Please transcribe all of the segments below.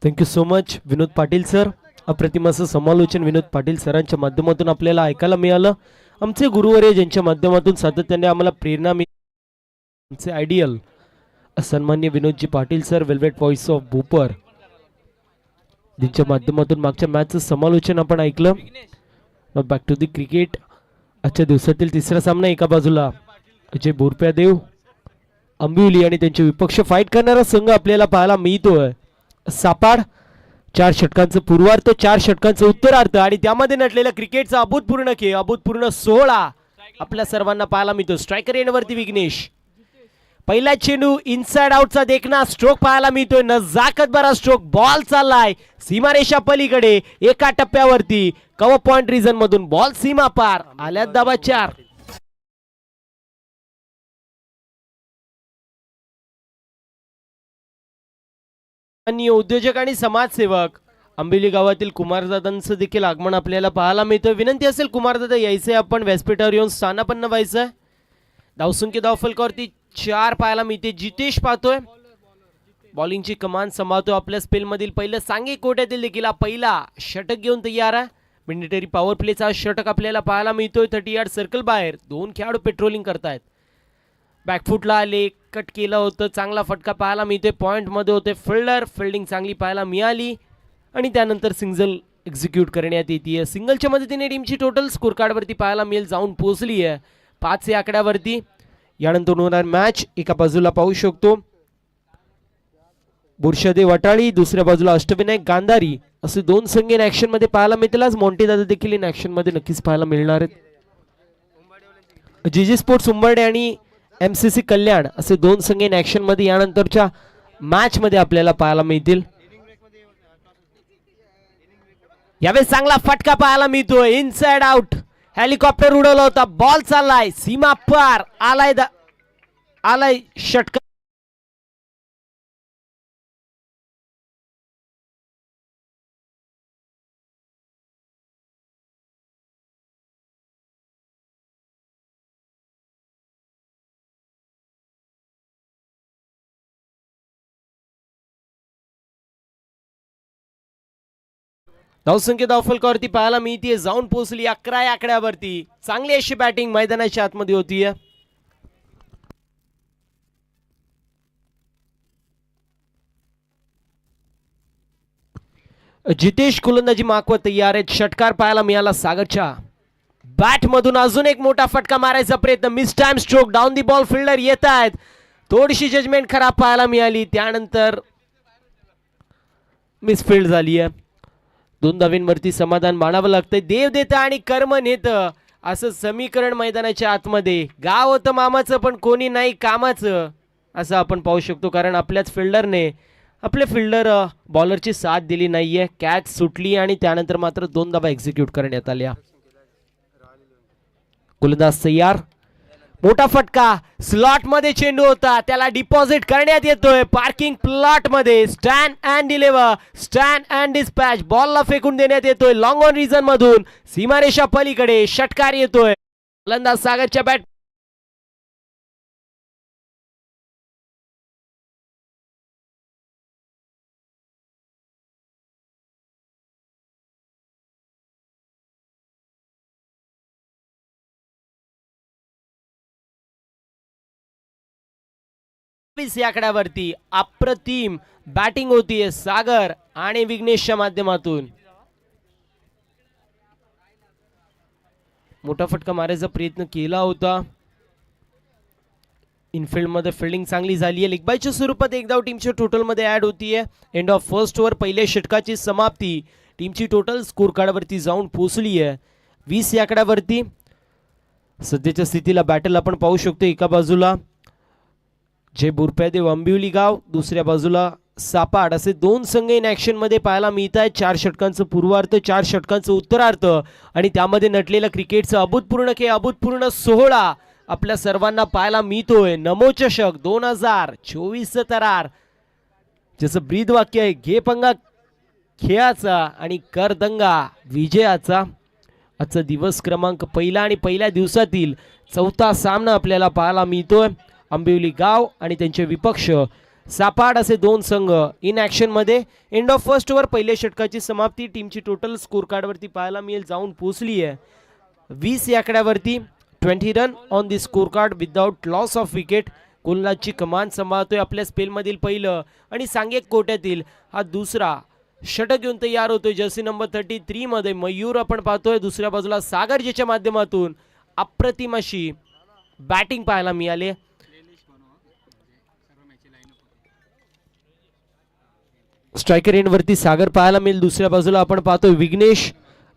Thank you so much Vinod Patil sir. अप्रतिम असं समालोचन विनोद पाटील सरांच्या माध्यमातून आपल्याला ऐकायला मिळालं. आमचे गुरुवर्य ज्यांच्या माध्यमातून सातत्याने आम्हाला प्रेरणा मिळते, आमचे आयडियल सन्मान्य Vinodji Patil sir, velvet voice of भूपर, ज्यांच्या माध्यमातून मागच्या मॅचचं समालोचन आपण ऐकलं. Back to the cricket. आजच्या दिवसातील तिसरा सामना. एका बाजूला अजय बोरप्यादेव अंबिवली आणि त्यांचे विपक्ष फाईट करणारा संघ आपल्याला पाहायला मिळतोय सापाड. 4 षटकांचं पूर्वार्ध, 4 षटकांचं उत्तरार्ध आणि त्यामध्ये नटलेला क्रिकेटचा अभूतपूर्ण खेळ, अभूतपूर्ण सोहळा आपल्या सर्वांना पाहायला मिळतो. स्ट्रायकर एंडवरती विघ्नेश. पहिला चेंडू इनसाइड आउटचा देखना स्ट्रोक पाहायला मिळतोय. नजाकत भरा स्ट्रोक. बॉल चाललाय सीमारेषा पलीकडे. एका टप्प्यावरती कव्हर पॉइंट रिजन मधून बॉल सीमा पार. आल्यात दाबा 4. उद्योजक आणि समाजसेवक अंबिवली गावातील कुमारदादांचं देखील आगमन आपल्याला पाहायला मिळतं. विनंती असेल कुमारदादा यायचे, आपण व्यासपीठावर येऊन स्थानापन्न व्हायचं. धावसंख्या धावफलकावरती 4 पाहायला मिळते. जितेश पाहतोय बॉलिंगची कमान सांभाळतोय आपल्या स्पेलमधील. पहिलं सांगे कोट्यातील देखील पहिला षटक घेऊन तयार आहे. मिलिटरी पॉवर प्लेचा षटक आपल्याला पाहायला मिळतोय. 30 यार्ड सर्कल बाहेर 2 खेळाडू पेट्रोलिंग करतायत. बॅकफुटला आले, कट केलं होतं, चांगला फटका पाहायला मिळतोय. पॉइंट मध्ये होते फिल्डर, फिल्डिंग चांगली पाहायला मिळाली आणि त्यानंतर सिंगल एक्झिक्यूट करण्यात येते. सिंगलच्या मदतीने टीमची टोटल स्कोर कार्डवरती पाहायला मिळेल जाऊन पोहोचली आहे 5 या आकड्यावरती. यानंतर होणार मॅच. एका बाजूला पाहू शकतो बुरशादेव वटाळी, दुसऱ्या बाजूला अष्टविनायक गांधारी असे 2 संघ इन ऍक्शन मध्ये पाहायला मिळतील. आज मॉन्टी दादा देखील इन ऍक्शन मध्ये नक्कीच पाहायला मिळणार आहेत. जीजी स्पोर्ट्स उंबर्डे आणि MCC कल्याण असे 2 संघ इन ऍक्शन मध्ये यानंतरच्या मॅच मध्ये आपल्याला पाहायला मिळतील. यावेळेस चांगला फटका पाहायला मिळतोय. इनसाइड आउट हेलिकॉप्टर उडवला होता. बॉल चाललाय सीमा पार. आलाय षटक. धावसंख्या धावफलकावरती पाहायला मिळतीये जाऊन पोहोचली 11 या आकड्यावरती. चांगली अशी बॅटिंग मैदानाच्या आतमध्ये होतीये. जितेश गोलंदाजी मागवत तयार आहेत. षटकार पाहायला मिळाला सागरच्या बॅट मधून. अजून एक मोठा फटका मारायचा प्रयत्न. Miss time stroke. Down the ball fielder येत आहेत. थोडीशी जजमेंट खराब पाहायला मिळाली, त्यानंतर मिसफिल्ड झाली आहे. 2 धावांवरती समाधान मानावं लागतंय. देव देतं आणि कर्म नेतं असं समीकरण मैदानाच्या आतमध्ये. गाव होतं मामाचं पण कोणी नाही कामाचं असं आपण पाहू शकतो. कारण आपल्याच फिल्डरने आपले फिल्डर बॉलरची साथ दिली नाहीये. कॅच सुटली आणि त्यानंतर मात्र 2 धावा एक्झिक्यूट करण्यात आल्या. गोलंदाज तयार. मोठा फटका. स्लॉट मध्ये चेंडू होता, त्याला डिपॉझिट करण्यात येतोय पार्किंग प्लॉट मध्ये. Stand and deliver, stand and dispatch. बॉलला फेकून देण्यात येतोय लॉंग ऑन रिजन मधून सीमारेषा पलीकडे. षटकार येतोय. गोलंदाज सागरच्या बॅट. या आकड्यावरती अप्रतिम बॅटिंग होतीये सागर आणि विघ्नेशच्या माध्यमातून. मोठा फटका मारायचा प्रयत्न केला होता. इनफिल्ड मध्ये फिल्डिंग चांगली झाली आहे. लेगबायच्या स्वरूपात एक धाव टीमच्या टोटल मध्ये ऍड होतीये. एंड ऑफ फर्स्ट ओव्हर पहिल्या षटकाची समाप्ती. टीमची टोटल स्कोर कार्डवरती जाऊन पोहोचली आहे 20 या आकड्यावरती. सध्याच्या स्थितीला बॅटल आपण पाहू शकतो. एका बाजूला जय बोरप्यादेव अंबिवली गाव, दुसऱ्या बाजूला सापाड असे 2 संघ इन ऍक्शन मध्ये पाहायला मिळत आहेत. 4 षटकांचं पूर्वार्ध, 4 षटकांचं उत्तरार्ध आणि त्यामध्ये नटलेला क्रिकेटचा अभूतपूर्ण खेळ, अभूतपूर्ण सोहळा आपल्या सर्वांना पाहायला मिळतोय. नमो चषक 2024 तरार ज्याचं ब्रीद वाक्य आहे घे पंगा खेळाचा आणि कर दंगा विजयाचा. आजचा दिवस क्रमांक पहिला आणि पहिल्या दिवसातील 4था सामना आपल्याला पाहायला मिळतोय. अंबिवली गाव आणि त्यांचे विपक्ष सापाड असे दोन संघ इन ऍक्शन मध्ये. एंड ऑफ फर्स्ट ओव्हर पहिल्या षटकाची समाप्ती. टीमची टोटल स्कोर कार्ड वरती पाहायला मिळेल जाऊन पोहोचली आहे 20 या आकड्यावरती. 20 run on the score card without loss of wicket. गोलंदाजची कमान सांभाळतोय आपल्या स्पेलमधील पहिलं आणि सांगेक कोट्यातील हा दुसरा षटक घेऊन तयार होतोय जर्सी नंबर 33 मध्ये. मयूर आपण पाहतोय. दुसऱ्या बाजूला सागर ज्याच्या माध्यमातून अप्रतिम अशी बॅटिंग पाहायला मिळाली. स्ट्रायकर एंड वरती सागर पाहायला मिळेल. दुसऱ्या बाजूला आपण पाहतोय विघ्नेश.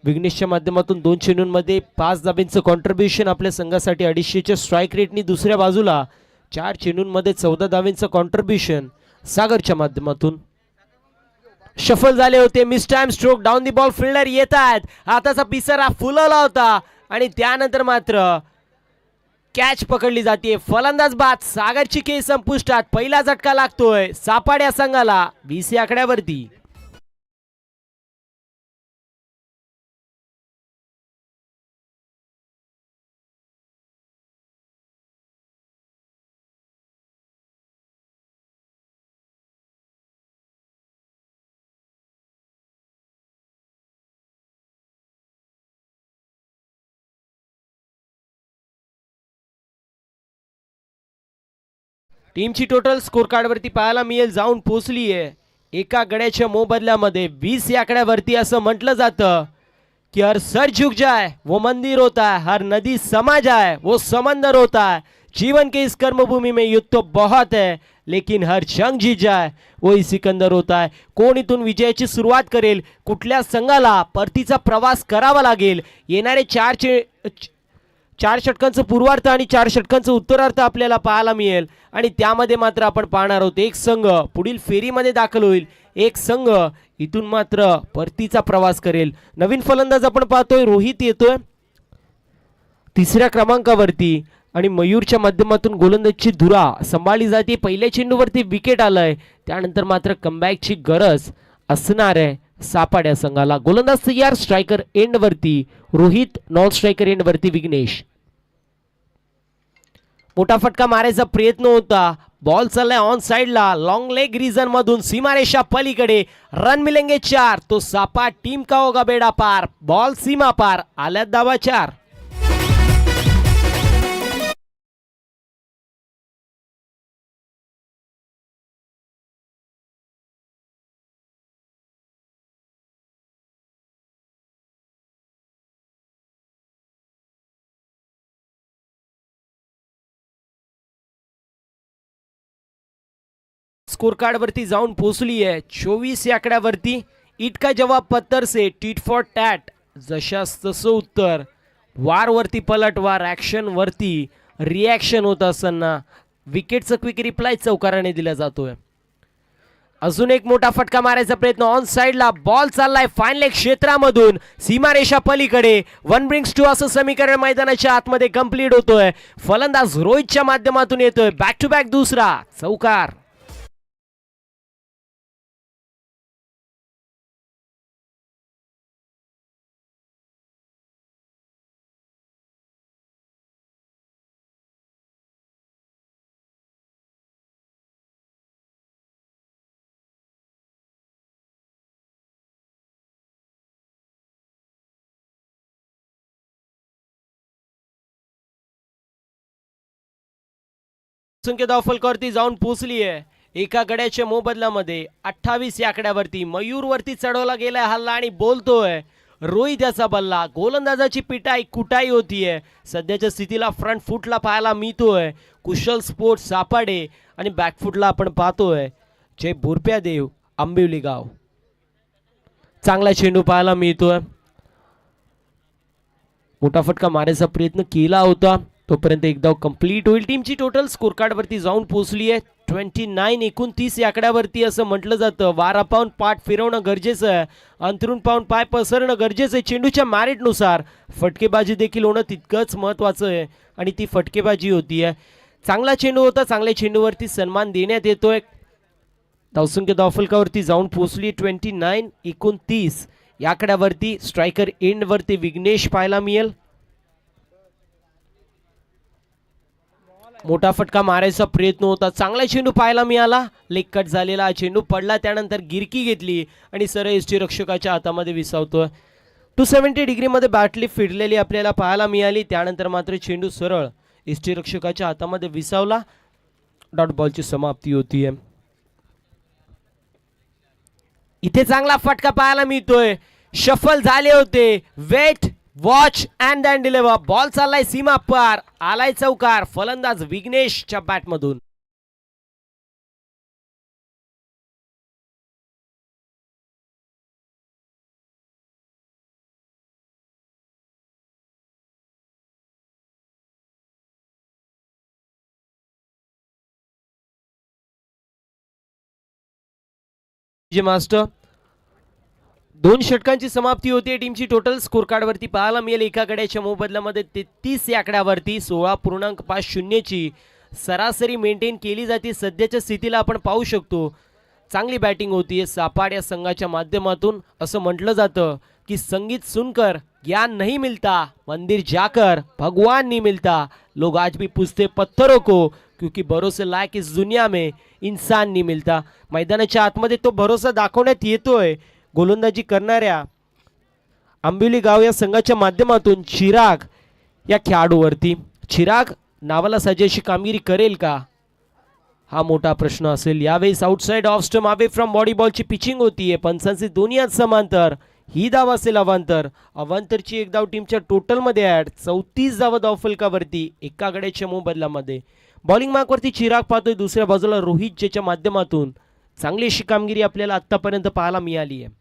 विघ्नेशच्या माध्यमातून 2 चेंडूंमध्ये 5 धाब्यांचं कॉन्ट्रीब्युशन आपल्या संघासाठी 250च्या स्ट्राईक रेटनी. दुसऱ्या बाजूला 4 चेंडूंमध्ये 14 धाब्यांचं कॉन्ट्रीब्युशन सागरच्या माध्यमातून. शफल झाले होते. Miss time stroke down the ball. Fielder येत आहेत. हाताचा पिसारा फुलवला होता आणि त्यानंतर मात्र कॅच पकडली जाते. फलंदाज बाद. सागरची खेळी संपुष्टात. पहिला झटका लागतोय सापाड या संघाला 20 या आकड्यावरती. टीमची टोटल स्कोर कार्ड वरती पाहायला मिळेल जाऊन पोहोचली आहे एका गड्याच्या मोबदल्यामध्ये 20 या आकड्यावरती. असं म्हटलं जातं कि हर सर झुक जाए वो मंदिर होता है, हर नदी समा जाए वो समंदर होता है. जीवन के इस कर्मभूमि में युद्ध तो बहुत है लेकिन हर जंग जीत जाए वो ही सिकंदर होता है. कोण इथून विजयाची सुरुवात करेल, कुठल्या संघाला परतीचा प्रवास करावा लागेल. येणारे चार षटकांचं पूर्वार्थ आणि 4 षटकांचं उत्तरार्थ आपल्याला पाहायला मिळेल आणि त्यामध्ये मात्र आपण पाहणार आहोत एक संघ पुढील फेरीमध्ये दाखल होईल, एक संघ इथून मात्र परतीचा प्रवास करेल. नवीन फलंदाज आपण पाहतोय रोहित येतोय 3ऱ्या क्रमांकावरती आणि मयूरच्या माध्यमातून गोलंदाजीची धुरा सांभाळली जाते. पहिल्या चेंडूवरती विकेट आलंय, त्यानंतर मात्र कमबॅकची गरज असणार आहे सापाड्या संघाला. गोलंदाज तयार. स्ट्रायकर एंड वरती रोहित, नॉन स्ट्रायकर एंड वरती विघ्नेश. मोठा फटका मारायचा प्रयत्न होता. बॉल चाललाय ऑन साइडला लॉन्ग लेग रीजन मधून सीमारेषा पलीकडे. रन मिलेंगे 4 तो सापाट टीम का होगा बेड़ा पार. बॉल सीमा पार. आल्यात धावा 4. स्कोर कार्ड वरती जाऊन पोहोचली आहे 24 या आकड्यावरती. ईट का जवाब पत्थर से टीट फॉर टॅट. जशास तसं उत्तर. वार वरती पलटवार. ऍक्शन वरती रिॲक्शन होत असताना विकेटचा क्विक रिप्लाय चौकाराने दिला जातोय. अजून एक मोठा फटका मारायचा प्रयत्न ऑन साइडला. बॉल चाललाय फाईन लेग क्षेत्रामधून सीमारेषा पलीकडे. 1 ब्रिंग्स 2 असं समीकरण मैदानाच्या आतमध्ये कंप्लीट होतोय. फलंदाज रोहितच्या माध्यमातून येतोय. बॅक टू बॅक दुसरा चौकार. संख्या धाव फलकावरती जाऊन पोहोचली आहे एका गड्याच्या मोबदल्यामध्ये 28 या आकड्यावरती. मयूर वरती चढवला गेलाय हल्ला आणि बोलतोय रोहित याचा बल्ला. गोलंदाजाची पिटाई कुटाई होतीये. सध्याच्या स्थितीला फ्रंट फुटला पाहायला मिळतोय कुशल स्पोर्ट्स सापाडे आणि बॅकफुटला आपण पाहतोय जय बोरप्या देव आंबिवली गाव. चांगला चेंडू पाहायला मिळतोय. मोठा फटका मारायचा प्रयत्न केला होता तोपर्यंत एक धाव कंप्लीट होईल. टीमची टोटल स्कोर कार्ड वरती जाऊन पोहोचली आहे 29-29 या आकड्यावरती. असं म्हटलं जातं वारा पाहून पाठ फिरवणं गरजेचं आहे, अंतरून पाहून पाय पसरणं गरजेचं आहे. चेंडूच्या मॅरिटनुसार फटकेबाजी देखील होणं तितकंच महत्वाचं आहे आणि ती फटकेबाजी होती आहे. चांगला चेंडू होता. चांगल्या चेंडूवरती सन्मान देण्यात येतोय. धावसंख्या धावफलकावरती जाऊन पोहोचली 29-29 या आकड्यावरती. स्ट्रायकर एंड वरती विघ्नेश पाहायला मिळेल. मोठा फटका मारायचा प्रयत्न होता, चांगला चेंडू पाहायला मिळाला, लेग कट झालेला चेंडू पडला, त्यानंतर गिरकी घेतली आणि सरळ यष्टीरक्षकाच्या हातामध्ये विसावतोय. 270 डिग्रीमध्ये बॅटली फिरलेली आपल्याला पाहायला मिळाली, त्यानंतर मात्र चेंडू सरळ यष्टीरक्षकाच्या हातामध्ये विसावला. डॉट बॉलची समाप्ती होतीये. इथे चांगला फटका पाहायला मिळतोय, शफल झाले होते, wait watch and then deliver. Ball चाललाय सीमा पार, आलाय चौकार, फलंदाज विघ्नेशच्या बॅटमधून. मास्टर 2 षटकांची समाप्ती होते. टीमची टोटल स्कोर कार्ड वरती पाहायला मिळेल एका गड्याच्या मोबदल्यामध्ये 33 या आकड्यावरती 16.50 ची सरासरी मेंटेन केली जाते. सध्याच्या स्थितीला आपण पाहू शकतो चांगली बॅटिंग होतीये सापाड या संघाच्या माध्यमातून. असं म्हटलं जातं की संगीत सुनकर ज्ञान नहीं मिलता, मंदिर जाकर भगवान नहीं मिलता, लोग आज भी पूछते पत्थरों को क्योंकि भरोसे लायक इस दुनिया में इंसान नहीं मिलता. मैदानाच्या आतमध्ये तो भरोसा दाखवण्यात येतोय गोलंदाजी करणाऱ्या आंबिवली गाव या संघाच्या माध्यमातून चिराग या खेळाडूवरती. चिराग नावाला साजेशी कामगिरी करेल का, हा मोठा प्रश्न असेल. यावेळेस outside off stump away from body बॉलची पिचिंग होतीये. पंचांचे दोन्ही हात समांतर, ही धाव असेल अवांतर. अवांतरची एक धाव टीमच्या टोटल मध्ये ऍड. 34 धावा धावफलकावरती एका गड्याच्या मोबदल्यामध्ये. बॉलिंग मार्कवरती चिराग पाहतोय, दुसऱ्या बाजूला रोहित ज्याच्या माध्यमातून चांगली अशी कामगिरी आपल्याला आतापर्यंत पाहायला मिळाली आहे.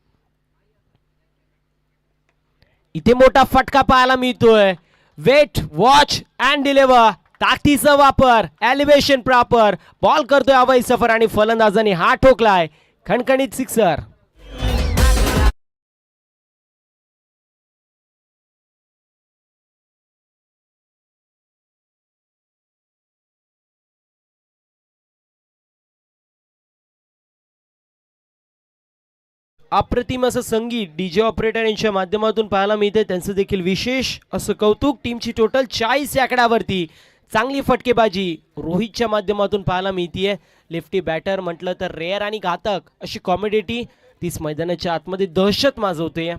इथे मोठा फटका पाहायला मिळतोय, वेट वॉच अँड डिलिव्हर. ताकदीचा वापर, एलिव्हेशन प्रॉपर, बॉल करतोय अवैध सफर आणि फलंदाजाने हा ठोकलाय खणखणीत सिक्सर. अप्रतिम असं संगीत डीजे ऑपरेटर यांच्या माध्यमातून पाहायला मिळते. त्यांचं देखील विशेष असं कौतुक. टीमची टोटल 40 या आकड्यावरती चांगली फटकेबाजी रोहितच्या माध्यमातून पाहायला मिळतीये. लेफ्टी बॅटर म्हटलं तर रेअर आणि घातक अशी कॉमेडिटी तीच मैदानाच्या आतमध्ये दहशत माजवते.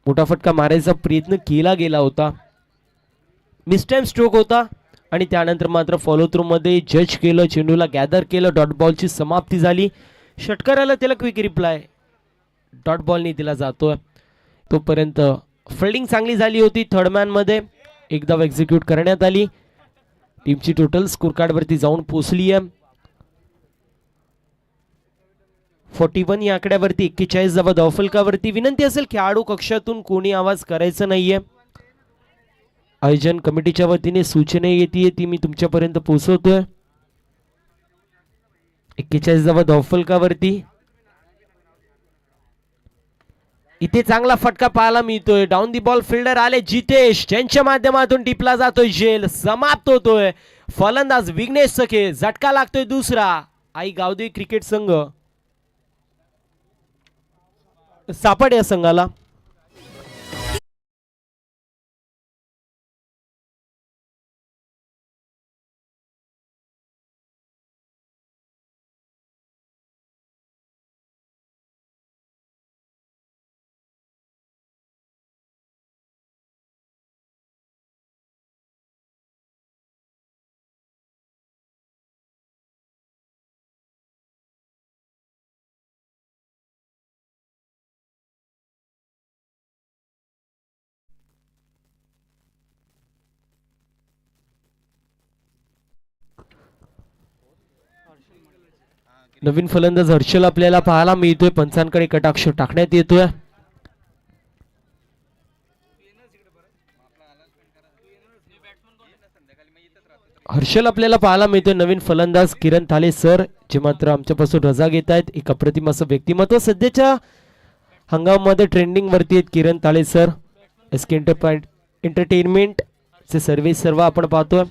मोठा फटका मारायचा प्रयत्न केला गेला होता, मिसटाइम स्ट्रोक होता आणि त्यानंतर मात्र फॉलो थ्रू मध्ये जज केलं, चेंडूला गॅदर केलं. डॉट बॉलची समाप्ती झाली. षटकाराला त्याला क्विक रिप्लाय डॉट बॉलनी दिला जातोय. तोपर्यंत फिल्डिंग चांगली झाली होती. थर्ड मॅन मध्ये एक धाव एक्झिक्यूट करण्यात आली. टीमची टोटल स्कोर कार्ड वरती जाऊन पोहोचली आहे 41 या आकड्यावरती 41 धावा धावफलकावरती. विनंती असेल खेळाडू कक्षातून कोणी आवाज करायचा नाहीये. आयोजन कमिटीच्या वतीने सूचना येते ती मी तुमच्यापर्यंत पोहोचवतोय. 41 धावा धावफलकावरती. इथे चांगला फटका पाहायला मिळतोय. डाऊन दी बॉल फिल्डर आले जितेश, ज्यांच्या माध्यमातून टिपला जातोय झेल. समाप्त होतोय. फलंदाज विघ्नेश सखे. झटका लागतोय दुसरा. आई गावदेवी क्रिकेट संघ सापड या संघाला. नवीन फलंदाज हर्षल आपल्याला पाहायला मिळतोय. पंचांकडे कटाक्ष टाकण्यात येतोय. हर्षल आपल्याला पाहायला मिळतोय. नवीन फलंदाज किरण थाले सर, जे मात्र आमच्यापासून रजा घेत आहेत. एक अप्रतिम असं व्यक्तिमत्व सध्याच्या हंगामामध्ये ट्रेंडिंग वरती आहेत किरण थाले सर. एसके एंटरटेनमेंट चे सर्व आपण पाहतोय.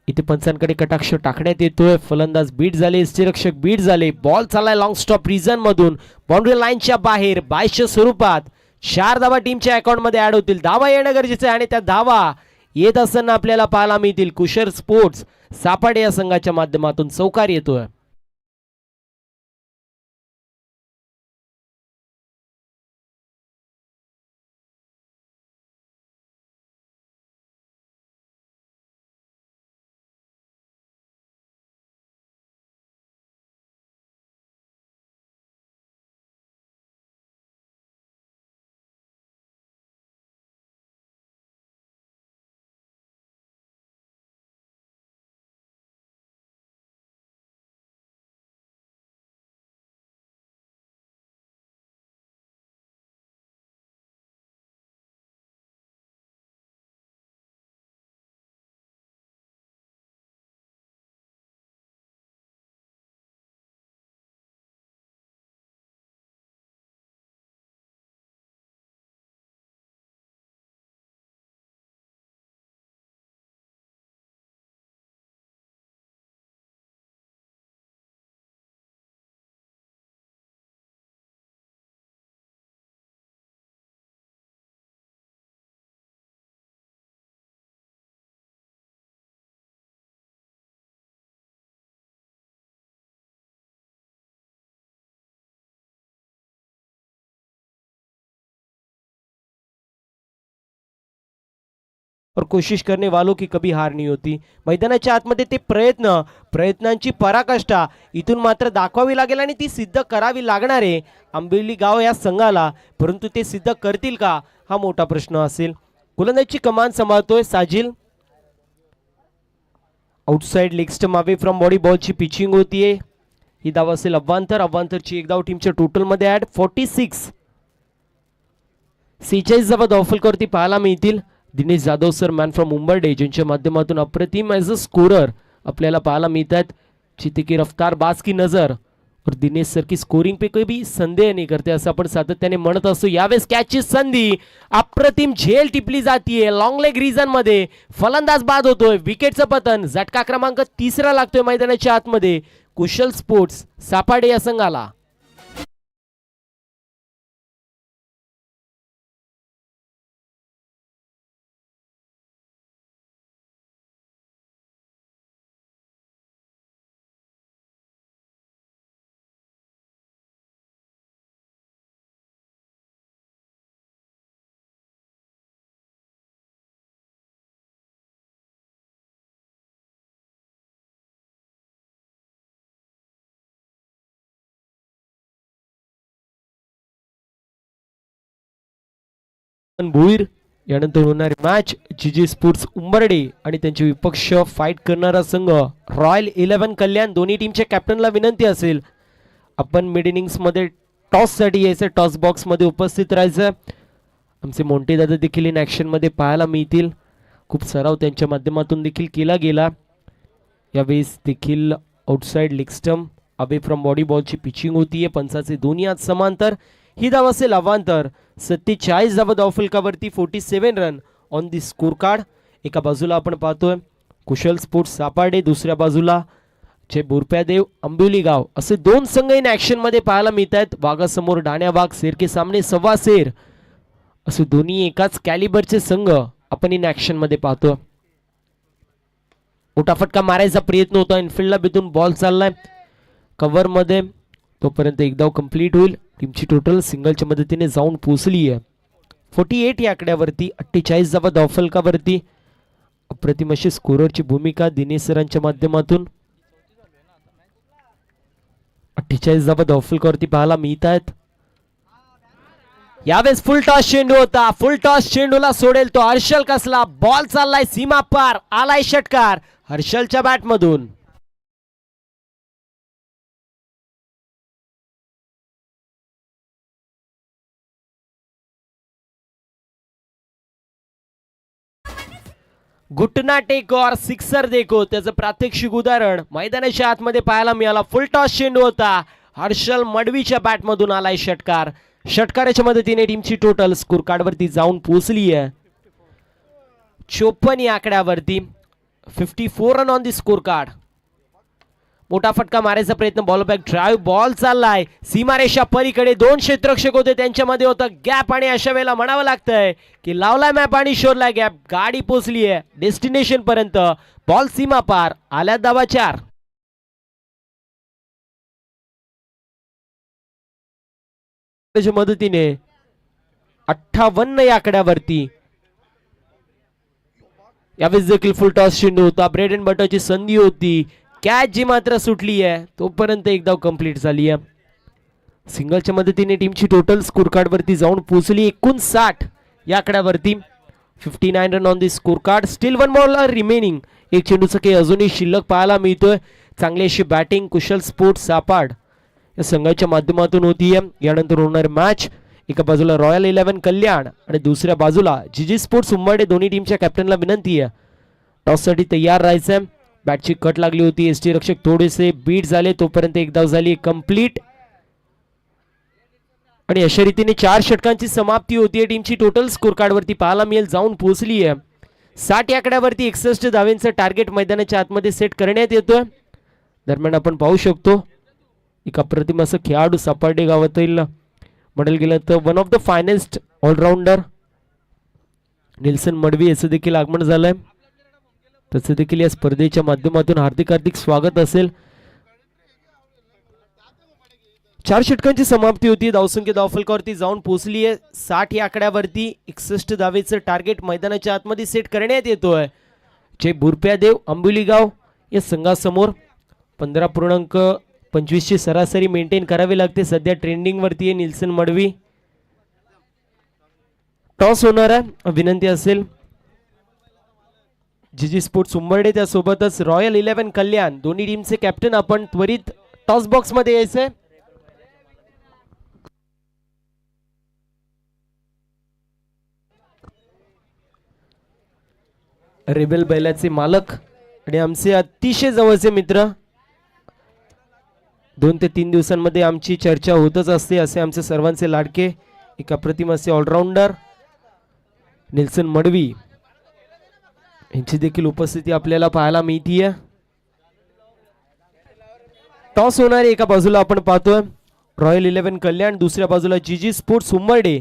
इथे पंचांकडे कटाक्ष टाकण्यात येतोय. फलंदाज बीट झाले, यष्टीरक्षक बीट झाले. बॉल चाललाय लॉंग स्टॉप रिजन मधून बाउंड्री लाईनच्या बाहेर 22च्या स्वरूपात. 4 धावा टीमच्या अकाउंट मध्ये ऍड होतील. धावा येणं गरजेचं आहे आणि त्या धावा येत असताना आपल्याला पाहायला मिळतील. कुशल स्पोर्ट्स सापाडे या संघाच्या माध्यमातून चौकार येतोय. और कोशिश करने वालों की कभी हार नहीं होती. मैदानाच्या आतमध्ये ते प्रयत्नांची पराकाष्ठा इथून मात्र दाखवावी लागेल आणि ती सिद्ध करावी लागणार आहे आंबिवली गाव या संघाला. परंतु ते सिद्ध करतील का हा मोठा प्रश्न असेल. गोलंदाजीची कमान सांभाळतोय Sajil. Outside leg stump away from body बॉलची पिचिंग होतीये. ही धाव असेल अव्वांतरची एक धाव टीमच्या टोटल मध्ये ऍड. 46 धावा धावफलकावरती पाहायला मिळतील. Dinesh Jadhav sir man from Mumbai ज्यांच्या माध्यमातून अप्रतिम ॲज अ स्कोरर आपल्याला पाहायला मिळतात. चिते की रफ्तार बाज की नजर और दिनेश सर की स्कोरिंग पे कोई भी संदेह नहीं करते असं आपण सातत्याने म्हणत असतो. यावेळेस कॅचची संधी अप्रतिम झेल टिपली जातीये. लॉंग लेग रिजन मध्ये फलंदाज बाद होतोय. विकेटचं पतन. झटका क्रमांक 3 लागतोय मैदानाच्या आतमध्ये कुशल स्पोर्ट्स सापाडे या संघाला. भुईर यानंतर होणारी मॅच जीजी स्पोर्ट्स उंबरडे आणि त्यांचे विपक्ष फाईट करणारा संघ रॉयल 11 कल्याण. दोन्ही टीमच्या कॅप्टनला विनंती असेल आपण मिड इनिंग्स मध्ये टॉस साठी यायचं. टॉस बॉक्स मध्ये उपस्थित राहायचं. आमचे मोंटे दादा देखील इन ऍक्शन मध्ये पाहायला मिळतील. खूप सराव त्यांच्या माध्यमातून देखील केला गेला. यावेळेस देखील outside leg stump away from body बॉलची पिचिंग होतीये. पंचाचे दोन्ही हात समांतर. ही धाव असेल अवांतर. 47 धावा धावफलकावरती. 47 run on the score card. एका बाजूला आपण पाहतोय कुशल स्पोर्ट्स सापाडे, दुसऱ्या बाजूला चे बोरप्यादेव आंबिवली गाव असे दोन संघ इन ऍक्शन मध्ये पाहायला मिळत आहेत. वाघासमोर डाण्या वाघ, शेर के सामने सव्वा शेर असे दोन्ही एकाच कॅलिबरचे संघ आपण इन ऍक्शन मध्ये पाहतो. मोठा फटका मारायचा प्रयत्न होता. इनफिल्डला बिथून बॉल चाललाय कव्हर मध्ये. तोपर्यंत एक धाव कंप्लीट होईल. टीमची टोटल सिंगलच्या मदतीने जाऊन पोहोचली आहे 48 या आकड्यावरती. 48 धावा धावफलकावरती. अप्रतिम अशी स्कोररची भूमिका दिनेश सरांच्या माध्यमातून. 48 धावा धावफलकावरती पाहायला मिळत आहेत. यावेळेस फुल टॉस चेंडू होता. फुल टॉस चेंडूला सोडेल तो हर्षल कसला. बॉल चाललाय सीमा पार. आलाय षटकार हर्षलच्या बॅट मधून. घुटना टेको और सिक्सर देखो त्याचं प्रात्यक्षिक उदाहरण मैदानाच्या आतमध्ये पाहायला मिळाला. फुल टॉस चेंडू होता. हर्षल मडवीच्या बॅट मधून आलाय षटकार. षटकाराच्या मदतीने टीमची टोटल स्कोर कार्ड वरती जाऊन पोहोचली आहे 54 या आकड्यावरती. 54 run on the score card. मोठा फटका मारायचा प्रयत्न, बॉल बॅक ड्राईव्ह, बॉल चाललाय सीमारेषा पलीकडे, 2 क्षेत्ररक्षक होते त्यांच्यामध्ये होता गॅप आणि अशा वेळेला म्हणावं लागतंय की लावलाय मॅप आणि शोधलाय गॅप. गाडी पोहोचली आहे डेस्टिनेशन पर्यंत, बॉल सीमा पार, आल्या धावा 4. मदतीने 58 या आकड्यावरती. यावेळेस देखील फुल टॉस चेंडू होता, ब्रेड अँड बटरची संधी होती, कॅच जी मात्र सुटली आहे तोपर्यंत एक धाव कंप्लीट झाली आहे. सिंगलच्या मदतीने टीमची टोटल स्कोर कार्ड वरती जाऊन पोहोचली 59 या आकड्यावरती. 59 run on the score card. Steel 1 ball remaining. एक चेंडूचा काही अजूनही शिल्लक पाहायला मिळतोय. चांगली अशी बॅटिंग कुशल स्पोर्ट्स सापाड या संघाच्या माध्यमातून होती. यानंतर होणार मॅच. एका बाजूला रॉयल 11 कल्याण आणि दुसऱ्या बाजूला जीजी स्पोर्ट्स उंबरडे. दोन्ही टीमच्या कॅप्टनला विनंती आहे टॉस साठी तयार राहायचंय. बॅटची कट लागली होती, एसटी रक्षक थोडेसे बीट झाले तोपर्यंत एक धाव झाली कंप्लीट. आणि अशा रीतीने 4 षटकांची समाप्ती होतीये. टीमची टोटल स्कोर कार्ड वरती पाहायला मिळेल जाऊन पोहोचली आहे 60 आकड्यावरती. 61 धावेंचं टार्गेट मैदानाच्या आतमध्ये सेट करण्यात येतोय. दरम्यान आपण पाहू शकतो एक अप्रतिम असं खेळाडू सापार्डे गावातील म्हणायला गेलं तर one of the finest allrounder Nilson Madvi याचं देखील आगमन झालंय. त्याचं देखील या स्पर्धेच्या माध्यमातून हार्दिक हार्दिक स्वागत असेल. 4 षटकांची समाप्ती होती. धावसंख्या धावफलकावरती जाऊन पोहोचली आहे 60 या आकड्यावरती. 61 धावेचं टार्गेट मैदानाच्या आतमध्ये सेट करण्यात येतोय. जय बुरप्यादेव अंबुलीगाव या संघासमोर 15.25 ची सरासरी मेंटेन करावी लागते. सध्या ट्रेंडिंग वरती आहे निल्सन मडवी. टॉस होणार आहे. विनंती असेल जीजी स्पोर्ट्स उंबरडे त्यासोबतच रॉयल 11 कल्याण दोन्ही टीमचे कॅप्टन आपण त्वरित टॉस बॉक्स मध्ये यायचंय. रेबेल बैलाचे मालक आणि आमचे अतिशय जवळचे मित्र. 2 ते 3 दिवसांमध्ये आमची चर्चा होतच असते असे आमचे सर्वांचे लाडके एक अप्रतिम असे ऑलराऊंडर निल्सन मडवी यांची देखील उपस्थिती आपल्याला पाहायला मिळतीये. टॉस होणार एका बाजूला आपण पाहतोय रॉयल 11 कल्याण, दुसऱ्या बाजूला जीजी स्पोर्ट्स उंबरडे.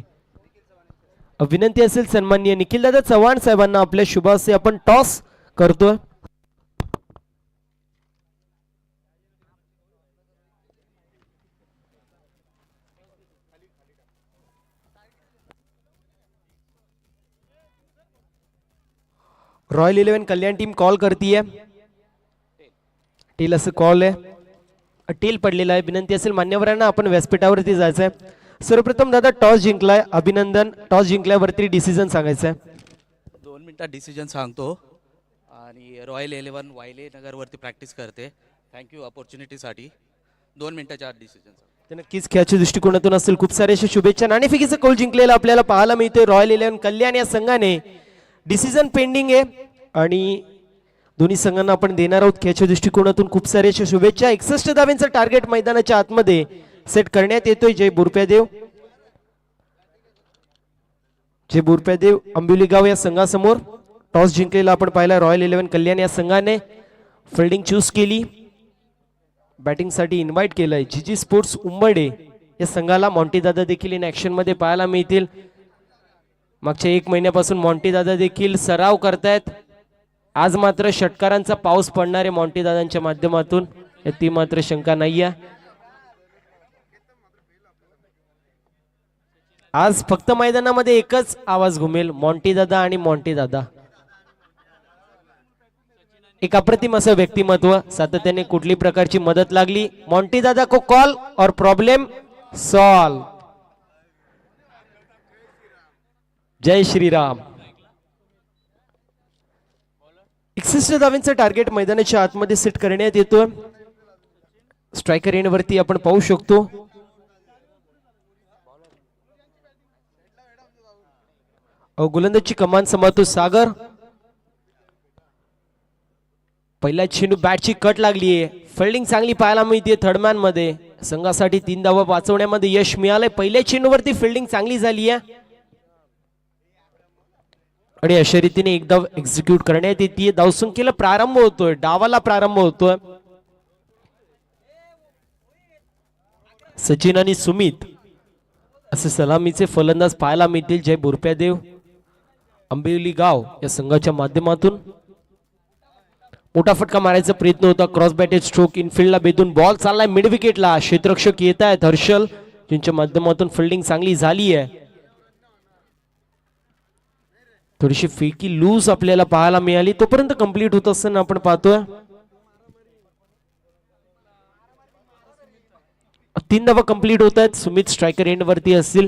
विनंती असेल सन्माननीय निखिलदादा चव्हाण साहेबांना आपल्या शुभासे आपण टॉस करतोय. रॉयल 11 कल्याण टीम कॉल करतीये. टेल असं कॉल आहे, टेल पडलेला आहे. विनंती असेल मान्यवरांना आपण व्यासपीठावरती जायचंय. सर्वप्रथम दादा टॉस जिंकलाय, अभिनंदन. टॉस जिंकल्यावरती डिसिजन सांगायचंय. 2 मिनिटात डिसिजन सांगतो. आणि रॉयल 11 वायले नगरवरती प्रॅक्टिस करते. थँक्यू अपॉर्च्युनिटीसाठी. 2 मिनिटाच्या आत डिसिजन. ते नक्कीच खेळाच्या दृष्टिकोनातून असेल. खूप सारे अशा शुभेच्छा. नाणेफेकीचा कौल जिंकलेला आपल्याला पाहायला मिळतोय रॉयल 11 कल्याण या संघाने. डिसिजन पेंडिंग आहे आणि दोन्ही संघांना आपण देणार आहोत खेळाच्या दृष्टिकोनातून खूप सारे अशा शुभेच्छा. 61 धावेंचं टार्गेट मैदानाच्या आतमध्ये सेट करण्यात येतोय. जय बुरप्यादेव, जय बुरप्यादेव अंबुलीगाव या संघासमोर. टॉस जिंकलेला आपण पाहिला रॉयल 11 कल्याण या संघाने. फिल्डिंग चूज केली, बॅटिंग साठी इन्व्हाइट केलंय जीजी स्पोर्ट्स उंबरडे या संघाला. मॉन्टी दादा देखील इन ऍक्शन मध्ये पाहायला मिळतील. मागच्या 1 महिन्यापासून मॉन्टी दादा देखील सराव करतायत. आज मात्र षटकारांचा पाऊस पडणार आहे मॉन्टी दादांच्या माध्यमातून, ती मात्र शंका नाहीये. आज फक्त मैदानामध्ये एकच आवाज घुमेल, मॉन्टी दादा आणि मॉन्टी दादा. एक अप्रतिम असं व्यक्तिमत्व. सातत्याने कुठली प्रकारची मदत लागली मॉन्टी दादा को कॉल और प्रॉब्लेम सॉल्व. जय श्रीराम. 61 धावेंचं टार्गेट मैदानाच्या आतमध्ये सेट करण्यात येतोय. स्ट्रायकर एंड वरती आपण पाहू शकतो गोलंदाजी कमान सांभाळतो सागर. पहिला चेंडू बॅटची कट लागली आहे. फिल्डिंग चांगली पाहायला मिळते थर्डमॅन मध्ये. संघासाठी 3 धावा वाचवण्यामध्ये यश मिळालंय. पहिल्या चेंडूवरती फिल्डिंग चांगली झाली आहे आणि अशा रीतीने एक धाव एक्झिक्यूट करण्यात येते. धावसंख्येला प्रारंभ होतोय, डावाला प्रारंभ होतोय. सचिन आणि सुमित असे सलामीचे फलंदाज पाहायला मिळतील. जय बोरप्यादेव आंबिवली गाव या संघाच्या माध्यमातून मोठा फटका मारायचा प्रयत्न होता. क्रॉस बॅटेड स्ट्रोक इनफिल्डला बेधून बॉल चाललाय मिड विकेटला. क्षेत्ररक्षक येत आहेत हर्षल ज्यांच्या माध्यमातून फिल्डिंग चांगली झाली आहे. थोडीशी फेकी लूज आपल्याला पाहायला मिळाली. तोपर्यंत कंप्लीट होत असताना आपण पाहतोय 3 धावा कंप्लीट होत आहेत. सुमित स्ट्रायकर एंड वरती असतील.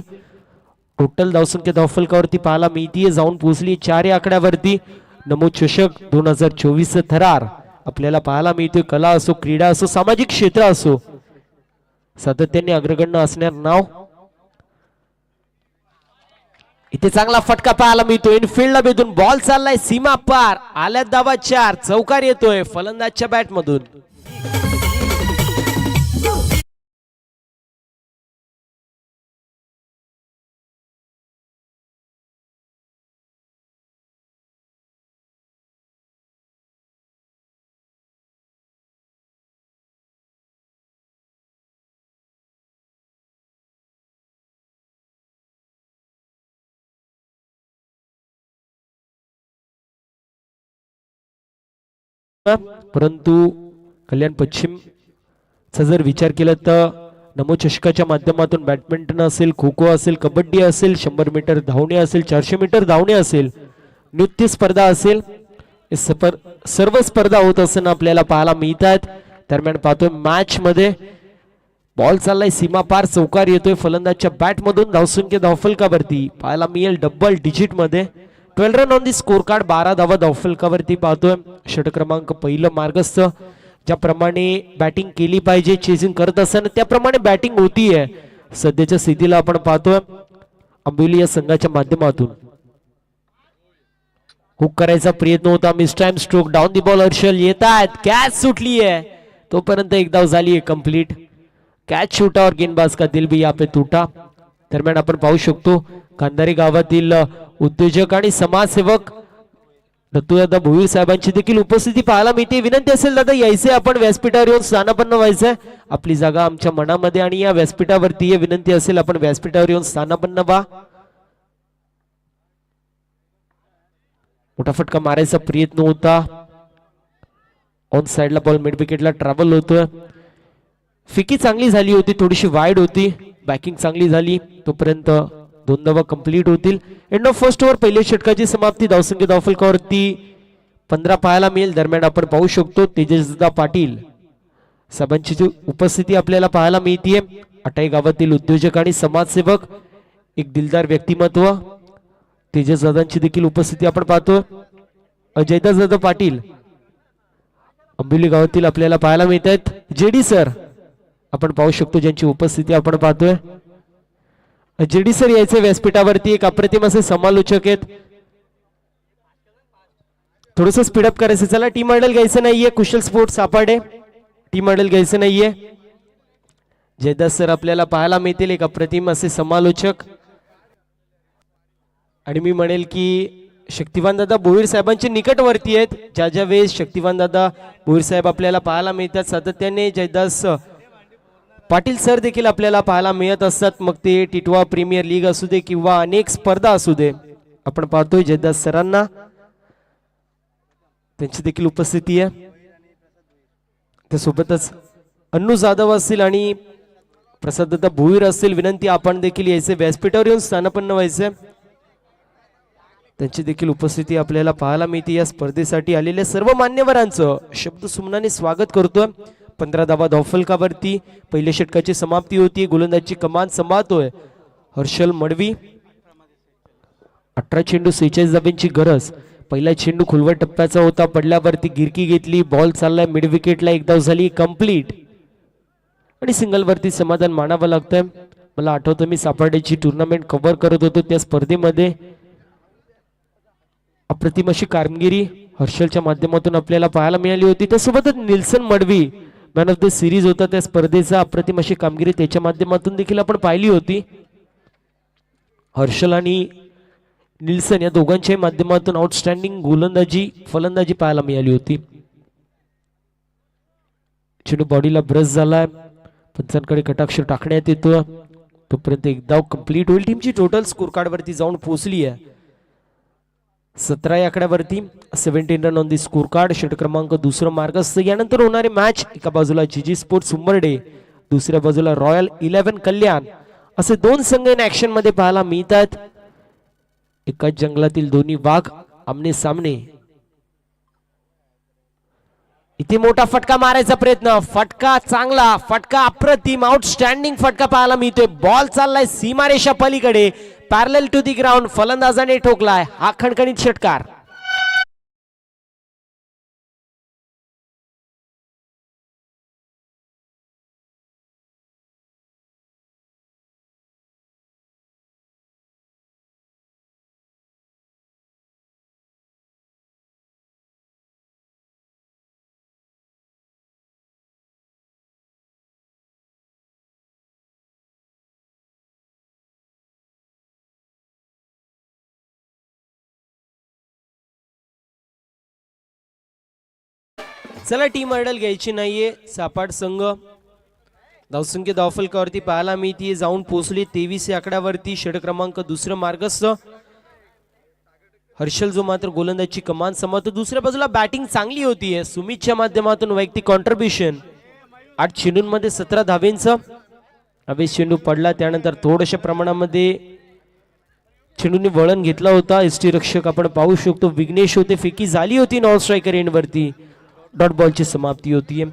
टोटल धावसंख्या धावफलकावरती पाहायला मिळतीये जाऊन पोहोचली 4 या आकड्यावरती. नमो चषक 2024 थरार आपल्याला पाहायला मिळतोय. कला असो क्रीडा असो सामाजिक क्षेत्र असो सातत्याने अग्रगण्य असणार नाव. इथे चांगला फटका पाहायला मिळतो. इनफिल्डला बेधून बॉल चाललाय सीमा पार. आल्यात धावा 4. चौकार येतोय फलंदाजच्या बॅट मधून. परंतु कल्याण पश्चिम चा जर विचार केला तर नमो चषकाच्या माध्यमातून बॅडमिंटन असेल खो खो असेल कबड्डी असेल 100 मीटर धावणे असेल 400 मीटर धावणे असेल नृत्य स्पर्धा असेल सर्व स्पर्धा होत असताना आपल्याला पाहायला मिळतात. दरम्यान पाहतोय मॅच मध्ये बॉल चाललाय सीमा पार. चौकार येतोय फलंदाजच्या बॅट मधून. धावसंख्या धावफलकावरती पाहायला मिळेल डबल डिजिट मध्ये 12 run on the score card. 12 धावा धावफलकावरती पाहतोय. षटक क्रमांक पहिलं मार्गस्थ ज्याप्रमाणे बॅटिंग केली पाहिजे चेजिंग करत असताना त्याप्रमाणे बॅटिंग होतीये सध्याच्या स्थितीला आपण पाहतोय आंबिवली या संघाच्या माध्यमातून. हुक करायचा प्रयत्न होता. Miss time stroke down the ball. Harshal येत आहेत. कॅच सुटली आहे तोपर्यंत एक धाव झाली आहे कंप्लीट. कॅच शूटा और गेंदबाज का दिल भी यहाँ पे टूटा. दरम्यान आपण पाहू शकतो गांधारी गावातील उद्योजक आणि समाजसेवक दत्तूदादा भोईर साहेबांची देखील उपस्थिती पाहायला मिळते. विनंती असेल दादा यायचे आपण व्यासपीठावर येऊन स्थानापन्न व्हायचंय. आपली जागा आमच्या मनामध्ये आणि या व्यासपीठावरती विनंती असेल आपण व्यासपीठावर येऊन स्थानापन्न व्हा. मोठा फटका मारायचा प्रयत्न होता. ऑन साइडला बॉल मिड विकेटला ट्रॅव्हल होतोय. फिकी चांगली झाली होती. थोडीशी वाईड होती. बॅकिंग चांगली झाली. तोपर्यंत 2 धावा कंप्लीट होतील. एंड ऑफ फर्स्ट ओव्हर पहिल्या षटकाची समाप्ती. धावसंख्या धावफलकावरती 15 पाहायला मिळेल. दरम्यान आपण पाहू शकतो तेजसदा पाटील साहेबांची जी उपस्थिती आपल्याला पाहायला मिळतीये. अटाई गावातील उद्योजक आणि समाजसेवक एक दिलदार व्यक्तिमत्व तेजसदादांची देखील उपस्थिती आपण पाहतोय. अजयदादा पाटील आंबिवली गावातील आपल्याला पाहायला मिळत आहेत. जेडी सर आपण पाहू शकतो ज्यांची उपस्थिती आपण पाहतोय. जेडी सर यायचे व्यासपीठावरती. एक अप्रतिम असे समालोचक आहेत. थोडस स्पीडअप करायचं. चला टीम आयडल घ्यायचं नाहीये. कुशल स्पोर्ट्स सापाडे टीम आयडल घ्यायचं नाहीये. जयदास सर आपल्याला पाहायला मिळतील. एक अप्रतिम असे समालोचक आणि मी म्हणेल की शक्तिवान दादा भोईर साहेबांचे निकटवर्ती आहेत. ज्या ज्या वेळेस शक्तिवान दादा भोईर साहेब आपल्याला पाहायला मिळतात सातत्याने जयदास पाटील सर देखील आपल्याला पाहायला मिळत असतात. मग ते टिटवा प्रीमियर लीग असू दे किंवा अनेक स्पर्धा असू दे आपण पाहतोय जयदास सरांना त्यांची देखील उपस्थिती आहे. त्यासोबतच अन्नू जाधव असतील आणि प्रसाददादा भोईर असतील. विनंती आपण देखील यायचे व्यासपीठावर येऊन स्थानापन्न व्हायचे. त्यांची देखील उपस्थिती आपल्याला पाहायला मिळते. या स्पर्धेसाठी आलेल्या सर्व मान्यवरांचं शब्द सुमनाने स्वागत करतोय. 15 धावा धावफलकावरती पहिल्या षटकाची समाप्ती होती. गोलंदाजी कमान सांभाळतोय हर्षल मडवी. 18 चेंडू 46 धाब्यांची गरज. पहिला चेंडू खुलवट टप्प्याचा होता. पडल्यावरती गिरकी घेतली. बॉल चाललाय मिड विकेटला. एक धाव झाली कंप्लीट आणि सिंगल वरती समाधान मानावं लागतंय. मला आठवतं मी सापाड्याची टुर्नामेंट कव्हर करत होतो. त्या स्पर्धेमध्ये अप्रतिम अशी कामगिरी हर्षलच्या माध्यमातून आपल्याला पाहायला मिळाली होती. त्यासोबतच Nilson Madvi man of the series होता त्या स्पर्धेचा. अप्रतिम अशी कामगिरी त्याच्या माध्यमातून देखील आपण पाहिली होती. हर्षल आणि निल्सन या दोघांच्याही माध्यमातून आउटस्टँडिंग गोलंदाजी फलंदाजी पाहायला मिळाली होती. चेंडू बॉडीला ब्रश झालाय. पंचांकडे कटाक्ष टाकण्यात येतो. तोपर्यंत एक धाव कंप्लीट होईल. टीमची टोटल स्कोर कार्ड वरती जाऊन पोहोचली आहे 17 या आकड्यावरती. 17 run on the score card. षटक क्रमांक दुसरं मार्गस्थ. यानंतर होणारे मॅच एका बाजूला जीजी स्पोर्ट्स उंबरडे, दुसऱ्या बाजूला रॉयल 11 कल्याण असे दोन संघ इन ऍक्शन मध्ये पाहायला मिळतात. एकाच जंगलातील दोन्ही वाघ आमने सामने. इथे मोठा फटका मारायचा प्रयत्न. फटका चांगला, फटका अप्रतिम, आउटस्टँडिंग फटका पाहायला मिळतोय. बॉल चाललाय सीमारेषा पलीकडे, पॅरलल टू दी ग्राउंड. फलंदाजाने ठोकलाय हा खणखणीत षटकार. चला टीम आयडल घ्यायची नाहीये. सापाट संघ धावसंख्या धावफलकावरती पाहायला मिळते. जाऊन पोहोचली 23 या आकड्यावरती. षटक क्रमांक दुसरं मार्गस्थ. हर्षल जो मात्र गोलंदाजीची कमान सांभाळतो. दुसऱ्या बाजूला बॅटिंग चांगली होतीये सुमितच्या माध्यमातून. वैयक्तिक कॉन्ट्रीब्युशन 8 चेंडूंमध्ये 17 धावेंचं. अवेश चेंडू पडला त्यानंतर थोड्याशा प्रमाणामध्ये चेंडूने वळण घेतला होता. एसटी रक्षक आपण पाहू शकतो विघ्नेश होते. फेकी झाली होती नॉन स्ट्रायकर एंड वरती. डॉट बॉलची समाप्ती होतीये.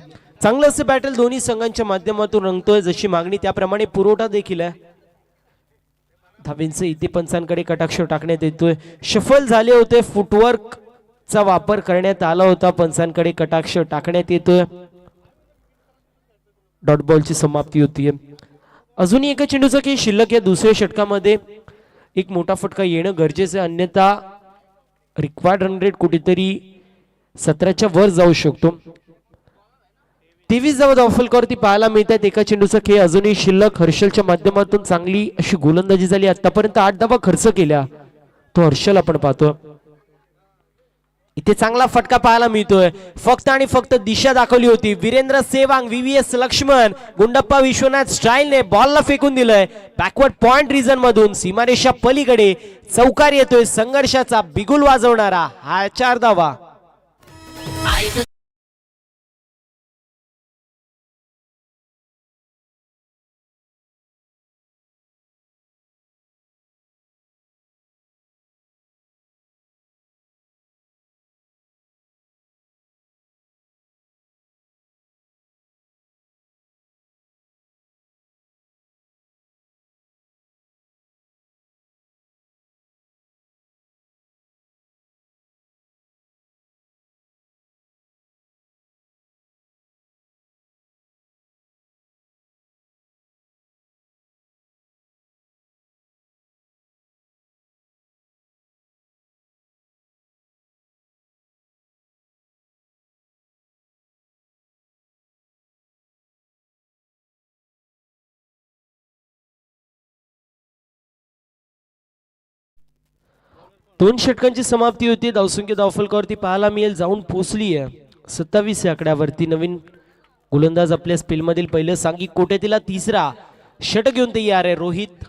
चांगलं असं बॅटल दोन्ही संघांच्या माध्यमातून रंगतोय. जशी मागणी त्याप्रमाणे पुरवठा देखील आहे. धावेंचं इथे पंचांकडे कटाक्ष टाकण्यात येतोय. शफल झाले होते. फुटवर्क चा वापर करण्यात आला होता. पंचांकडे कटाक्ष टाकण्यात येतोय. डॉट बॉलची समाप्ती होतीये. अजूनही एका चेंडूचा खेळ शिल्लक या दुसऱ्या षटकामध्ये. एक मोठा फटका येणं गरजेचं आहे, अन्यथा रिक्वायर्ड रन रेट कुठेतरी 17च्या वर जाऊ शकतो. 23 धावा धावफलकावरती पाहायला मिळतात. एका चेंडूचा खेळ अजूनही शिल्लक. हर्षलच्या माध्यमातून चांगली अशी गोलंदाजी झाली. आतापर्यंत 8 धावा खर्च केल्या तो हर्षल आपण पाहतो. इथे चांगला फटका पाहायला मिळतोय. फक्त आणि फक्त दिशा दाखवली होती. वीरेंद्र सेवांग, व्हीव्हीएस लक्ष्मण, गुंडप्पा विश्वनाथ स्टाईलने बॉलला फेकून दिलंय बॅकवर्ड पॉइंट रिजन मधून. सीमारेषा पलीकडे चौकार येतोय. संघर्षाचा बिगुल वाजवणारा हा 4 धावा. दोन षटकांची समाप्ती होती. धावसंख्या धावफलकावरती पाहायला मिळेल जाऊन पोहोचली आहे 27 या आकड्यावरती. नवीन गोलंदाज आपल्या स्पेल मधील पहिलं सांघिक कोट्यातीला तिसरा षटक घेऊन तयार आहे रोहित.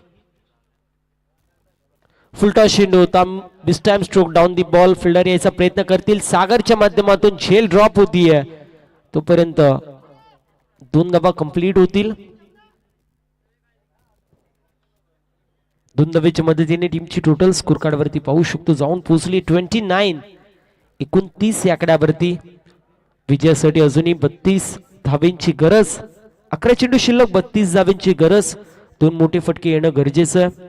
फुलटा चेंडू होता. This time stroke down the ball. Fielder यायचा प्रयत्न करतील. सागरच्या माध्यमातून झेल ड्रॉप होतीये. तोपर्यंत 2 धावा कंप्लीट होतील. 2 धावेच्या मदतीने टीमची टोटल स्कोर कार्ड वरती पाहू शकतो जाऊन पोहोचली 29 या आकड्यावरती. विजयासाठी अजूनही 32 धावेंची गरज. 11 चेंडू शिल्लक, 32 धावेंची गरज. 2 मोठे फटके येणं गरजेचं आहे.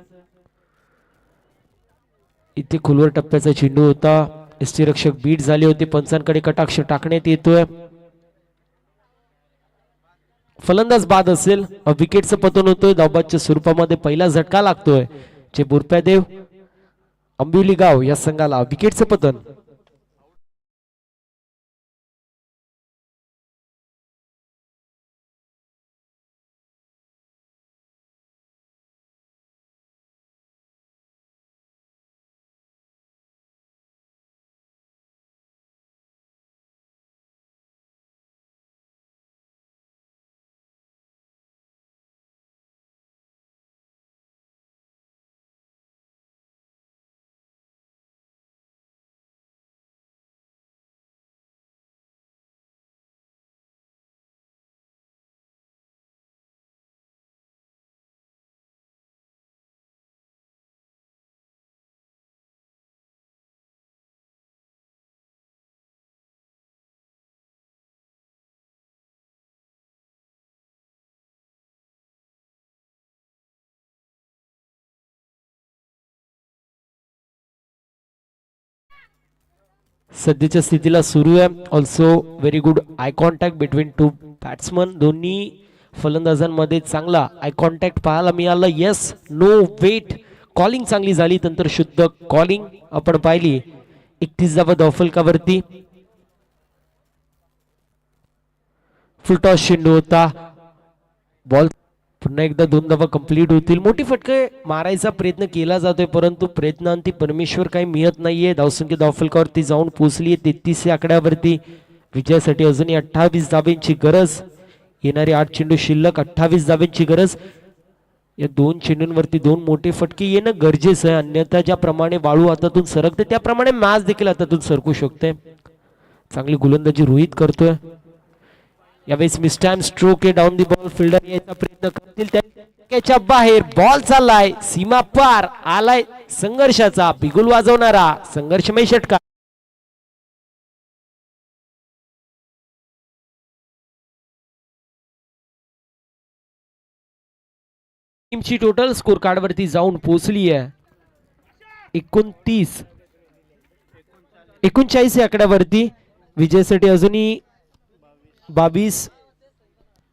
इथे खोलवर टप्प्याचा चेंडू होता. एसटी रक्षक बीट झाले होते. पंचांकडे कटाक्ष टाकण्यात येतोय. फलंदाज बाद असेल. विकेटचं पतन होतोय. धावबादच्या स्वरूपामध्ये पहिला झटका लागतोय. जे बुरप्यादेव अंबिवली गाव या संघाला विकेटचं पतन. सध्याच्या स्थितीला सुरू आहे. Also very good eye contact between two batsman. दोन्ही फलंदाजांमध्ये चांगला आय कॉन्टॅक्ट पाहायला मिळालं. Yes, no, weight. कॉलिंग चांगली झाली. तंत्र शुद्ध कॉलिंग आपण पाहिली. 31 धावा धावफलकावरती. फुलटॉस चेंडू होता. बॉल पुन्हा एकदा 2 धावा कंप्लीट होतील. मोठी फटके मारायचा प्रयत्न केला जातोय परंतु प्रयत्नांती परमेश्वर काही मिळत नाहीये. धावसंख्या धावफलकावरती जाऊन पोहोचली 33 या आकड्यावरती. विजयासाठी अजूनही 28 धाब्यांची गरज. येणारे 8 चेंडू शिल्लक. 28 धाब्यांची गरज. या 2 चेंडूंवरती 2 मोठे फटके येणं गरजेचं आहे. अन्यथा ज्याप्रमाणे वाळू हातातून सरकते त्याप्रमाणे मॅच देखील हातातून सरकू शकते. चांगली गोलंदाजी रोहित करतोय. यावेळेस मिस्टॅम स्ट्रोक आहे. डाऊन दी बॉल फिल्डर यायचा प्रयत्न करतील. त्याच्या बाहेर बॉल चाललाय. सीमा पार आलाय. संघर्षाचा बिगुल वाजवणारा संघर्षमय षटकार. टीमची टोटल स्कोर कार्ड वरती जाऊन पोहोचली आहे 39 या आकड्यावरती. विजयासाठी अजूनही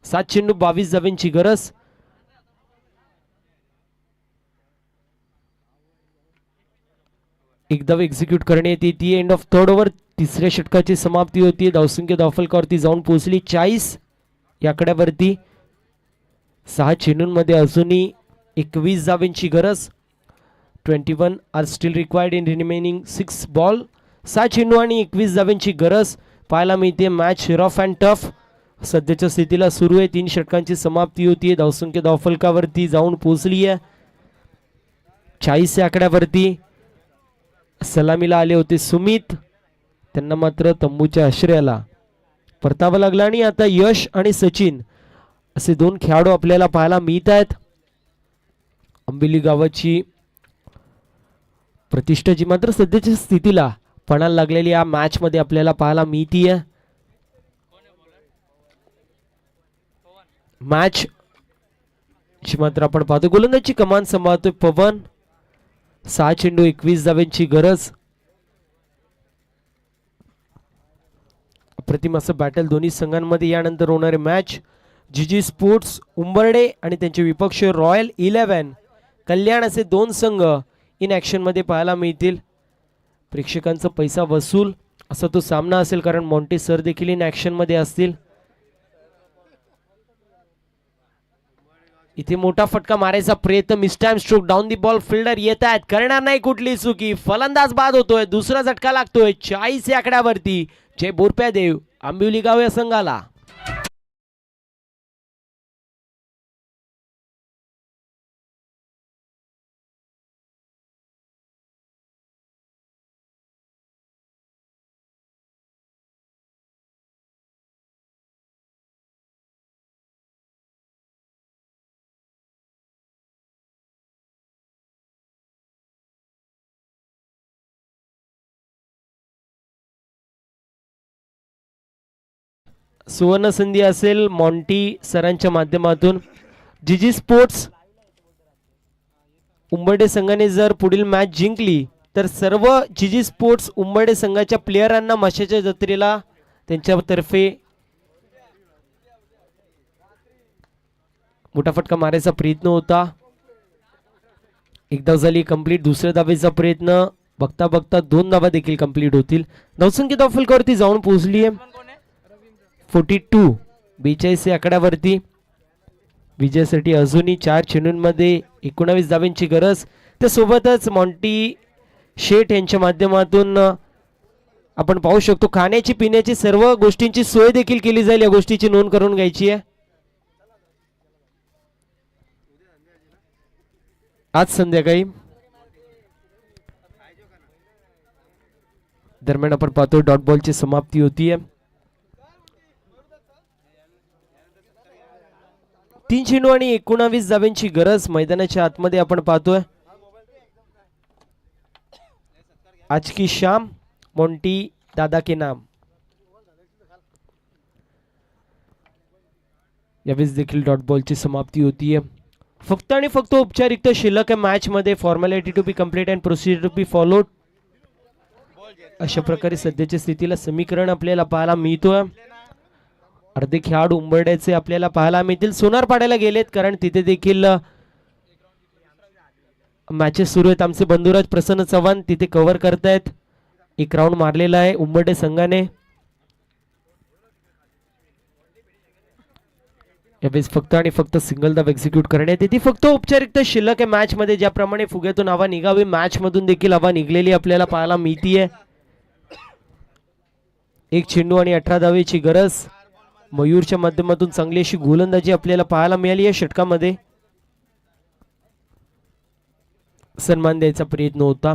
7 चेंडू 22 धाब्यांची गरज. एक धाव एक्झिक्यूट करण्यात येते. End of third over. तिसऱ्या षटकाची समाप्ती होती. धावसंख्या धावफलकावरती जाऊन पोहोचली 40 या आकड्यावरती. 6 चेंडूंमध्ये अजूनही 21 धाब्यांची गरज. 21 are still required in remaining 6 ball. 6 चेंडू आणि 21 धाब्यांची गरज पाहायला मिळते. मॅच रफ अँड टफ सध्याच्या स्थितीला सुरू आहे. 3 षटकांची समाप्ती होती. धावसंख्या धावफलकावरती जाऊन पोहोचली आहे 40 या आकड्यावरती. सलामीला आले होते सुमित. त्यांना मात्र तंबूच्या आश्रयाला परतावं लागलं आणि आता यश आणि सचिन असे 2 खेळाडू आपल्याला पाहायला मिळत आहेत. अंबिली गावाची प्रतिष्ठा जी मात्र सध्याच्या स्थितीला पणाला लागलेली या मॅच मध्ये आपल्याला पाहायला मिळतीये. मॅच ची मात्र आपण पाहतो. गोलंदाजी कमान सांभाळतोय पवन. 6 चेंडू 21 धाब्यांची गरज. अप्रतिम असं बॅटल दोन्ही संघांमध्ये यानंतर होणारे मॅच. जीजी स्पोर्ट्स उंबर्डे आणि त्यांचे विपक्ष रॉयल 11 कल्याण असे 2 संघ इन ऍक्शन मध्ये पाहायला मिळतील. प्रेक्षकांचा पैसा वसूल असा तो सामना असेल कारण मॉन्टे सर देखील इन ऍक्शन मध्ये असतील. इथे मोठा फटका मारायचा प्रयत्न. Mistimed stroke. Down the ball fielder येत आहेत. करणार नाही कुठली चुकी. फलंदाज बाद होतोय. दुसरा झटका लागतोय 40 या आकड्यावरती. जय बोरप्या देव आंबिवली गाव या संघाला. सुवर्ण संधी असेल मॉन्टी सरांच्या माध्यमातून. जीजी स्पोर्ट्स उंबर्डे संघाने जर पुढील मॅच जिंकली तर सर्व जीजी स्पोर्ट्स उंबर्डे संघाच्या प्लेयरांना माशाच्या जत्रेला त्यांच्यातर्फे मोठा फटका मारायचा प्रयत्न होता. एक धाव झाली कंप्लीट. दुसऱ्या धावेचा प्रयत्न. बघता बघता 2 धावा देखील कंप्लीट होतील. धावसंख्या धावफलकावरती जाऊन पोहोचली आहे 42 42 या आकड्यावरती. विजयासाठी अजूनही 4 चेंडूंमध्ये 19 धाब्यांची गरज. त्यासोबतच मॉन्टी शेठ यांच्या माध्यमातून आपण पाहू शकतो खाण्याची पिण्याची सर्व गोष्टींची सोय देखील केली जाईल. या गोष्टीची नोंद करून घ्यायची आहे. आज संध्याकाळी दरम्यान आपण पाहतो डॉट बॉलची समाप्ती होतीये. 3 चेंडू आणि 19 धाब्यांची गरज मैदानाच्या आतमध्ये आपण पाहतोय. आज की शाम मोंटी दादा के नाम. यावेळेस देखील डॉट बॉलची समाप्ती होतीये. फक्त आणि फक्त औपचारिकता शिल्लक आहे मॅच मध्ये. Formality to be complete and procedure to be followed. अशा प्रकारे सध्याच्या स्थितीला समीकरण आपल्याला पाहायला मिळतोय. अर्धे खेळाडू उंबरड्याचे आपल्याला पाहायला मिळतील. सोनार पाड्याला गेलेत कारण तिथे देखील मॅचेस सुरू आहेत. आमचे बंधुराज प्रसन्न चव्हाण तिथे कव्हर करतायत. एक राऊंड मारलेला आहे उंबरडे संघाने. यावेळेस फक्त आणि फक्त सिंगल धाव एक्झिक्यूट करण्यात येते. फक्त औपचारिकता शिल्लक आहे मॅच मध्ये. ज्याप्रमाणे फुग्यातून हवा निघावी मॅच मधून देखील हवा निघलेली आपल्याला पाहायला मिळतीये. एक चेंडू आणि 18 धावेची गरज. मयूरच्या माध्यमातून चांगली अशी गोलंदाजी आपल्याला पाहायला मिळाली या षटकामध्ये. सन्मान द्यायचा प्रयत्न होता.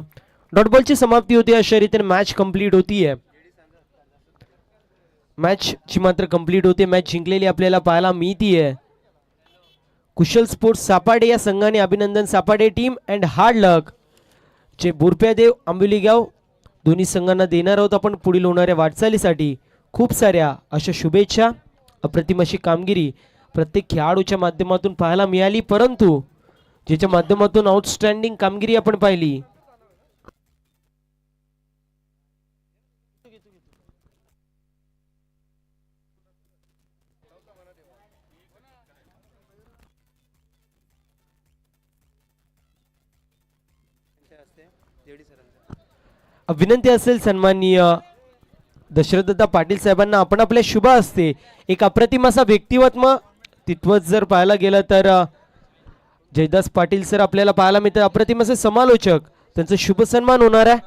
डॉट बॉलची समाप्ती होती. अशा रीतीने मॅच कंप्लीट होतीये. मॅच ची मात्र कंप्लीट होते. मॅच जिंकलेली आपल्याला पाहायला मिळतीये. कुशल स्पोर्ट्स सापाडे या संघाने अभिनंदन सापाडे टीम अँड हार्ड लक. जे बुरप्यादेव आंबोलीगाव दोन्ही संघांना देणार आहोत आपण पुढील होणाऱ्या वाटचालीसाठी. खूप साऱ्या अशा शुभेच्छा. अप्रतिम अशी कामगिरी प्रत्येक खेळाडूच्या माध्यमातून पाहायला मिळाली. परंतु ज्याच्या माध्यमातून आउटस्टँडिंग कामगिरी आपण पाहिली विनंती असेल सन्माननीय दशरथदा पाटील साहेबांना आपण आपल्या शुभ असते एक अप्रतिम असा व्यक्तिमत्व जर पाहायला गेलं तर जयदास पाटील सर आपल्याला पाहायला मिळतं. अप्रतिम असे समालोचक त्यांचा शुभ सन्मान होणार आहे.